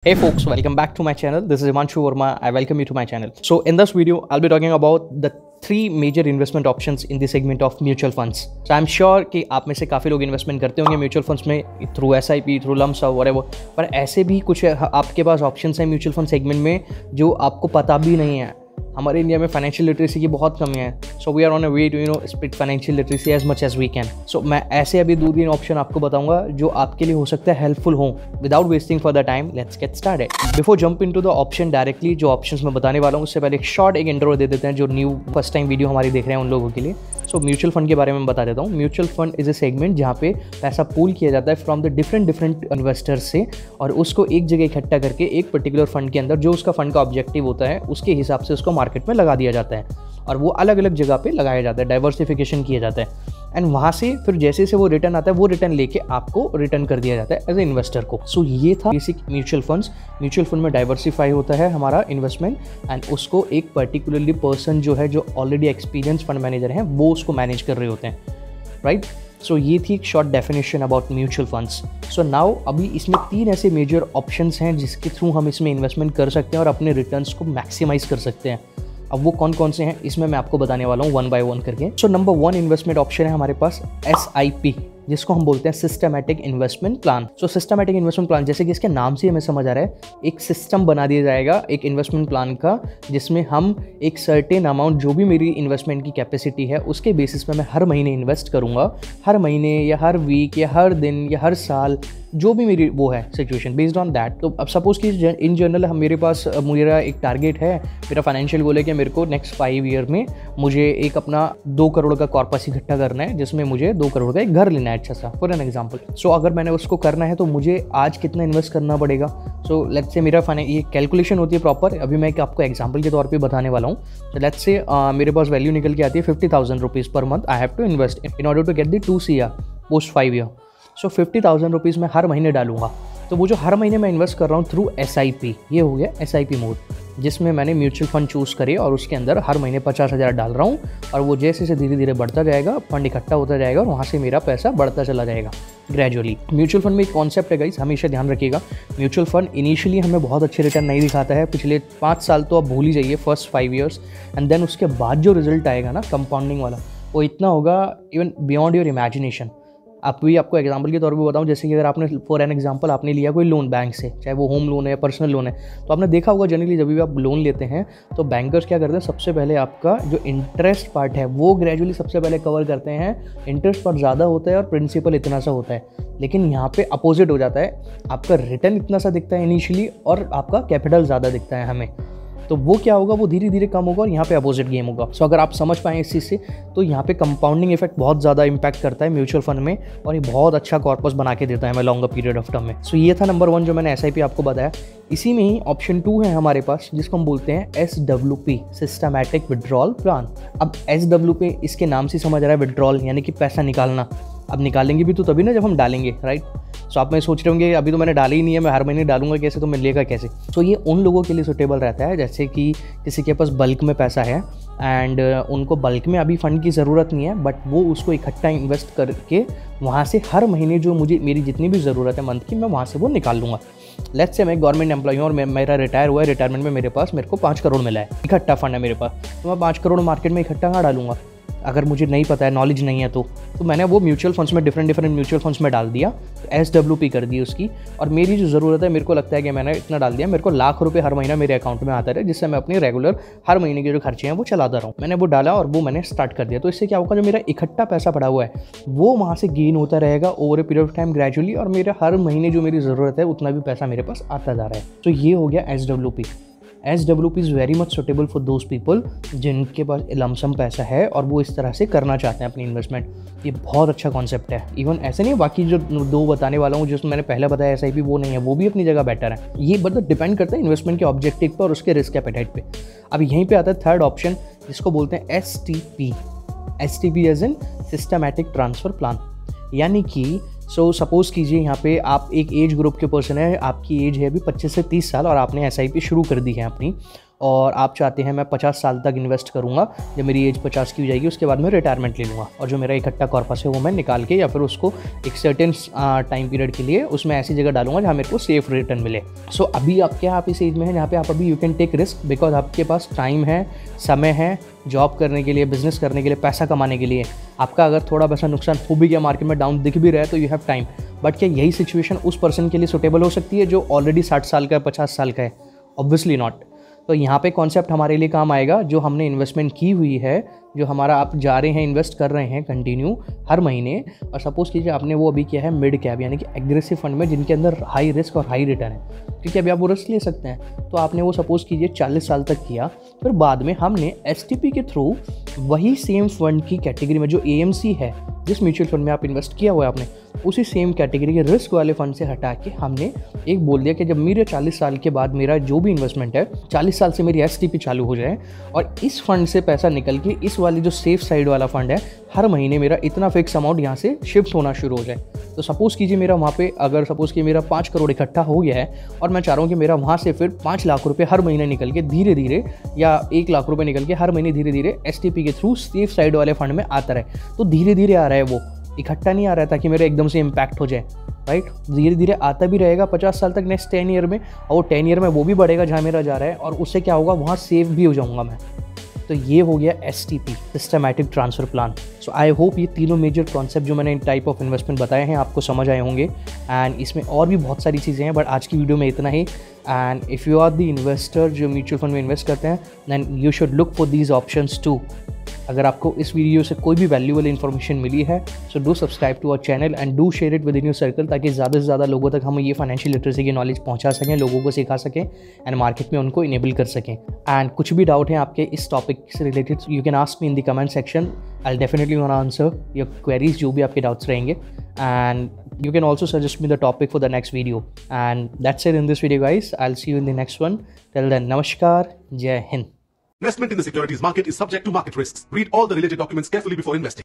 Hey folks, welcome back to my channel. This is Himanshu Verma. I welcome you to my channel. So in this video, I'll be talking about the three major investment options in the segment of mutual funds. So I'm sure कि आप में से काफ़ी लोग investment करते होंगे mutual funds में through SIP, through lump sum whatever, पर ऐसे भी कुछ आपके पास ऑप्शंस हैं म्यूचुअल फंड सेगमेंट में जो आपको पता भी नहीं है। हमारे इंडिया में फाइनेंशियल लिटरेसी की बहुत कमी है, so we are on a way to spread financial literacy as much as we can. सो मैं ऐसे अभी 2-3 ऑप्शन आपको बताऊंगा जो आपके लिए हो सकता है हेल्पफुल हो। Without wasting for the time, let's get started. Before jump into the option directly, जो ऑप्शंस मैं बताने वाला हूँ उससे पहले एक इंट्रो दे देते हैं जो न्यू फर्स्ट टाइम वीडियो हमारी देख रहे हैं उन लोगों के लिए। सो म्यूचुअल फंड के बारे में बता देता हूँ। Mutual fund is A segment जहाँ पे पैसा पूल किया जाता है फ्रॉम द डिफरेंट इन्वेस्टर्स से, और उसको एक जगह इकट्ठा करके एक पर्टिकुलर फंड के अंदर जो उसका फंड का ऑब्जेक्टिव होता है उसके हिसाब से उसको मार्केट में लगा दिया जाता है, और वो अलग अलग जगह पे लगाया जाता है, डाइवर्सिफिकेशन किया जाता है, एंड वहाँ से फिर जैसे से वो रिटर्न आता है वो रिटर्न लेके आपको रिटर्न कर दिया जाता है एज ए इन्वेस्टर को। सो ये था basic mutual funds. Mutual fund में डाइवर्सिफाई होता है हमारा इन्वेस्टमेंट, एंड उसको एक पर्टिकुलरली पर्सन जो है, जो ऑलरेडी एक्सपीरियंस फंड मैनेजर हैं, वो उसको मैनेज कर रहे होते हैं, राइट। सो ये थी एक short definition about mutual funds. So now अभी इसमें 3 ऐसे मेजर ऑप्शंस हैं जिसके थ्रू हम इसमें इन्वेस्टमेंट कर सकते हैं और अपने रिटर्न्स को मैक्सिमाइज कर सकते हैं। अब वो कौन कौन से हैं इसमें मैं आपको बताने वाला हूँ 1 by 1 करके। सो नंबर 1 इन्वेस्टमेंट ऑप्शन है हमारे पास SIP, जिसको हम बोलते हैं सिस्टमैटिक इन्वेस्टमेंट प्लान। सो सिस्टमैटिक इन्वेस्टमेंट प्लान, जैसे कि इसके नाम से हमें समझ आ रहा है, एक सिस्टम बना दिया जाएगा एक इन्वेस्टमेंट प्लान का, जिसमें हम एक सर्टेन अमाउंट, जो भी मेरी इन्वेस्टमेंट की कैपेसिटी है उसके बेसिस पे मैं हर महीने इन्वेस्ट करूँगा, हर महीने या हर वीक या हर दिन या हर साल, जो भी मेरी वो है सिचुएशन, बेस्ड ऑन दैट। तो अब सपोज कि इन जनरल मेरे पास मेरा एक टारगेट है, मेरा फाइनेंशियल गोल है कि मेरे को नेक्स्ट 5 ईयर में मुझे एक अपना 2 करोड़ का कॉर्पस इकट्ठा करना है, जिसमें मुझे 2 करोड़ का एक घर लेना है अच्छा सा, फॉर एन एग्जाम्पल। सो अगर मैंने उसको करना है तो मुझे आज कितना इन्वेस्ट करना पड़ेगा। सो लेट्स से मेरा ये कैलकुलेशन होती है प्रॉपर, अभी मैं आपको एग्जाम्पल के तौर पर बताने वाला हूँ। तो लेट्स से मेरे पास वैल्यू निकल के आती है 50,000 rupees per month I have to invest in order to get the 2 CR post 5 year. So 50,000 rupees मैं हर महीने डालूंगा। तो वो जो हर महीने मैं इन्वेस्ट कर रहा हूँ थ्रू SIP, ये हो गया SIP मोड, जिसमें मैंने म्यूचुअल फंड चूज़ करे और उसके अंदर हर महीने 50,000 डाल रहा हूँ, और वो जैसे से धीरे धीरे बढ़ता जाएगा, फंड इकट्ठा होता जाएगा और वहाँ से मेरा पैसा बढ़ता चला जाएगा ग्रेजुअली। म्यूचुअल फंड में एक कॉन्सेप्ट है गाइस, हमेशा ध्यान रखिएगा। म्यूचुअल फंड इनिशियली हमें बहुत अच्छे रिटर्न नहीं दिखाता है, पिछले 5 साल तो आप भूल ही जाइए, फर्स्ट 5 ईयर्स, एंड देन उसके बाद जो रिजल्ट आएगा ना कंपाउंडिंग वाला, वो इतना होगा इवन बियॉन्ड योर इमेजिनेशन। आपको एग्जांपल के तौर पे बताऊं, जैसे कि अगर आपने फॉर एन एग्जांपल आपने लिया कोई लोन बैंक से, चाहे वो होम लोन है या पर्सनल लोन है, तो आपने देखा होगा जनरली जब भी आप लोन लेते हैं तो बैंकर्स क्या करते हैं, सबसे पहले आपका जो इंटरेस्ट पार्ट है वो ग्रेजुअली सबसे पहले कवर करते हैं। इंटरेस्ट पार्ट ज़्यादा होता है और प्रिंसिपल इतना सा होता है, लेकिन यहाँ पे अपोजिट हो जाता है, आपका रिटर्न इतना सा दिखता है इनिशियली और आपका कैपिटल ज़्यादा दिखता है हमें। तो वो क्या होगा, वो धीरे धीरे कम होगा और यहाँ पे अपोजिट गेम होगा। सो अगर आप समझ पाएँ इस चीज़ से, तो यहाँ पे कंपाउंडिंग इफेक्ट बहुत ज़्यादा इंपैक्ट करता है म्यूचुअल फंड में, और ये बहुत अच्छा कॉर्पस बना के देता है हमें लॉन्गर पीरियड ऑफ टाइम में। सो ये था नंबर 1 जो मैंने SIP आपको बताया। इसी में ही ऑप्शन 2 है हमारे पास, जिसको हम बोलते हैं SWP, सिस्टमैटिक विड्रॉल प्लान। अब SWP इसके नाम से समझ रहा है विड्रॉल, यानी कि पैसा निकालना। अब निकालेंगे भी तो तभी ना जब हम डालेंगे, राइट। सो आप में सोच रहे होंगे अभी तो मैंने डाला ही नहीं है, मैं हर महीने डालूंगा कैसे, तो मिलेगा कैसे। सो ये उन लोगों के लिए सूटेबल रहता है जैसे कि किसी के पास बल्क में पैसा है एंड उनको बल्क में अभी फंड की ज़रूरत नहीं है, बट वो उसको इकट्ठा इन्वेस्ट करके वहाँ से हर महीने जो मेरी जितनी भी ज़रूरत है मंथ की, मैं वहाँ से वो निकाल लूँगा। लेट्स से मैं गवर्नमेंट एम्प्लॉय हूँ और मेरा रिटायर हुआ है, रिटायरमेंट में मेरे को 5 करोड़ मिला है, इकट्ठा फंड है मेरे पास, तो मैं 5 करोड़ मार्केट में इकट्ठा कहाँ डालूंगा अगर मुझे नहीं पता है, नॉलेज नहीं है तो मैंने वो म्यूचुअल फंड्स में डिफरेंट म्यूचुअल फंड्स में डाल दिया, तो SWP कर दी उसकी। और मेरी जो ज़रूरत है, मेरे को लगता है कि मैंने इतना डाल दिया, मेरे को लाख रुपए हर महीना मेरे अकाउंट में आता रहे, जिससे मैं अपनी रेगुलर हर महीने के जो खर्चे हैं वो चलाता रहूँ। मैंने वो डाला और वो मैंने स्टार्ट कर दिया। तो इससे क्या होगा, जो मेरा इकट्ठा पैसा पड़ा हुआ है वो वहाँ से गेन होता रहेगा over a period of time gradually, और मेरा हर महीने जो मेरी ज़रूरत है उतना भी पैसा मेरे पास आता जा रहा है। तो ये हो गया SWP। SWP is very much suitable for those people जिनके पास लमसम पैसा है और वो इस तरह से करना चाहते हैं अपनी इन्वेस्टमेंट। ये बहुत अच्छा कॉन्सेप्ट है। इवन ऐसे नहीं, बाकी जो 2 बताने वाला हूँ, जो मैंने पहले बताया SIP, वो नहीं है, वो भी अपनी जगह बेटर है। ये मतलब डिपेंड करता है इन्वेस्टमेंट के ऑब्जेक्टिव पर और उसके रिस्क एपेटाइट पे। अब यहीं पे आता है 3rd ऑप्शन, जिसको बोलते हैं STP। STP as in systematic transfer plan, यानी कि सपोज़ कीजिए यहाँ पे आप एक एज ग्रुप के पर्सन है, आपकी एज है अभी 25 से 30 साल और आपने SIP शुरू कर दी है अपनी, और आप चाहते हैं मैं 50 साल तक इन्वेस्ट करूँगा, जब मेरी एज 50 की हो जाएगी उसके बाद मैं रिटायरमेंट ले लूँगा और जो मेरा इकट्ठा कॉर्पस है वो मैं निकाल के या फिर उसको एक सर्टेन टाइम पीरियड के लिए उसमें ऐसी जगह डालूंगा जहाँ मेरे को सेफ रिटर्न मिले। सो अभी आप इस एज में हैं जहाँ पे आप अभी you can take risk, because आपके पास टाइम है, समय है जॉब करने के लिए, बिजनेस करने के लिए, पैसा कमाने के लिए। आपका अगर थोड़ा पैसा नुकसान हो भी गया, मार्केट में डाउन दिख भी रहा है, तो यू हैव टाइम। बट क्या यही सिचुएशन उस पर्सन के लिए सुटेबल हो सकती है जो ऑलरेडी 60 साल का है, 50 साल का है? Obviously not. तो यहाँ पे कॉन्सेप्ट हमारे लिए काम आएगा, जो हमने इन्वेस्टमेंट की हुई है, जो हमारा आप जा रहे हैं इन्वेस्ट कर रहे हैं कंटिन्यू हर महीने, और सपोज़ कीजिए आपने वो अभी किया है मिड कैप यानी कि एग्रेसिव फंड में जिनके अंदर हाई रिस्क और हाई रिटर्न है, क्योंकि अभी आप वो रिस्क ले सकते हैं। तो आपने वो सपोज़ कीजिए 40 साल तक किया, फिर बाद में हमने STP के थ्रू वही सेम फंड की कैटेगरी में जो AMC है, जिस म्यूचुअल फंड में आप इन्वेस्ट किया हुआ है आपने, उसी सेम कैटेगरी के रिस्क वाले फंड से हटा के हमने एक बोल दिया कि जब मेरे 40 साल के बाद मेरा जो भी इन्वेस्टमेंट है 40 साल से मेरी STP चालू हो जाए और इस फंड से पैसा निकल के इस वाली जो सेफ साइड वाला फंड है हर महीने मेरा इतना फिक्स अमाउंट यहाँ से शिफ्ट होना शुरू हो जाए। तो सपोज़ कीजिए मेरा वहाँ पे अगर सपोज़ कि मेरा 5 करोड़ इकट्ठा हो गया है और मैं चाह रहा हूँ कि मेरा वहाँ से फिर 5 लाख रुपये हर महीने निकल के धीरे धीरे, या 1 लाख रुपये निकल के हर महीने धीरे धीरे STP के थ्रू सेफ साइड वाले फंड में आता रहे। तो धीरे धीरे आ रहा है, वो इकट्ठा नहीं आ रहा है ताकि मेरा एकदम से इम्पैक्ट हो जाए, राइट। धीरे धीरे आता भी रहेगा 50 साल तक, नेक्स्ट 10 ईयर में, और वो 10 ईयर में वो भी बढ़ेगा जहाँ मेरा जा रहा है, और उससे क्या होगा, वहाँ सेफ भी हो जाऊँगा मैं। तो ये हो गया STP, systematic transfer plan. So I hope ये तीनों मेजर कॉन्सेप्ट जो मैंने इन टाइप ऑफ इन्वेस्टमेंट बताए हैं आपको समझ आए होंगे। एंड इसमें और भी बहुत सारी चीज़ें हैं, बट आज की वीडियो में इतना ही। And if you are the investor जो म्यूचुअल फंड में इन्वेस्ट करते हैं, then you should look for these options too. अगर आपको इस वीडियो से कोई भी वैल्यूएबल इन्फॉर्मेशन मिली है, so do subscribe to our channel and do share it with in your circle, ताकि ज़्यादा से ज़्यादा लोगों तक हम ये फाइनेंशियल लिटरेसी की नॉलेज पहुंचा सकें, लोगों को सिखा सकें एंड मार्केट में उनको इनेबल कर सकें। एंड कुछ भी डाउट है आपके इस टॉपिक से related, you can ask me in the comment section. I definitely want answer your queries, जो भी आपके डाउट्स रहेंगे। And you can also suggest me the topic for the next video. And that's it in this video, guys. I'll see you in the next one. Till then, namaskar, jai hind. Investment in the securities market is subject to market risks. Read all the related documents carefully before investing.